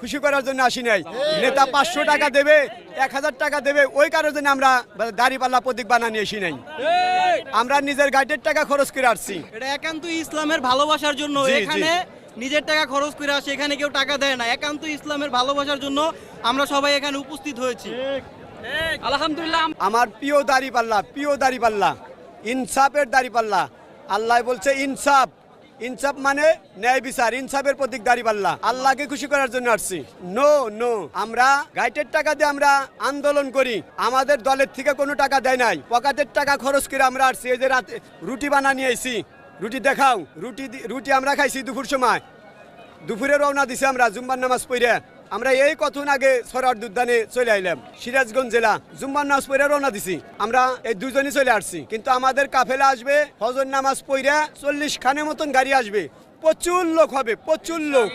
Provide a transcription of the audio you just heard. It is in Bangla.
খুশি করার জন্য আসি নাই। নেতা 500 টাকা দেবে, 1000 টাকা দেবে, ওই কারোর জন্য আমরা দাড়িপাল্লা প্রতীক বানানি আসি নাই। আমরা নিজের গাইডের টাকা খরচ করে আসছি। এটা একান্ত ইসলামের ভালোবাসার জন্য। এখানে নিজের টাকা খরচ করে আসে, এখানে কেউ টাকা দেয় না। একান্ত ইসলামের ভালোবাসার জন্য আমরা সবাই এখানে উপস্থিত হয়েছি। আলহামদুলিল্লাহ। আমার প্রিয় দাড়িপাল্লা, ইনসাফের দাড়িপাল্লা। আল্লাহ বলছে ইনসাফ, ইনসাফ মানে ন্যায় বিচার, ইনসাফের প্রতীক দাড়িপাল্লা। আল্লাহকে খুশি করার জন্য আসছি। নো আমরা গাইটের টাকা দিয়ে আমরা আন্দোলন করি, আমাদের দলের থেকে কোনো টাকা দেয় নাই, পকেটের টাকা খরচ করে আমরা আসছি। এই যে রাতে রুটি বানা নিয়ে আইছি, রুটি দেখাও, রুটি আমরা খাইছি দুপুর সময়, দুপুরে রওনা দিছি আমরা জুম্মার নামাজ পড়ে। আমরা এই কতক্ষণ আগে সরার উদ্যানে চলে আইলাম, সিরাজগঞ্জ জেলা। জুম্মার নামাজ পড়ে রওনা দিছি, আমরা এই দুজনই চলে আসছি। কিন্তু আমাদের কাফেলা আসবে ফজর নামাজ পড়ে, 40 খানের মতন গাড়ি আসবে, প্রচুর লোক হবে, প্রচুর লোক।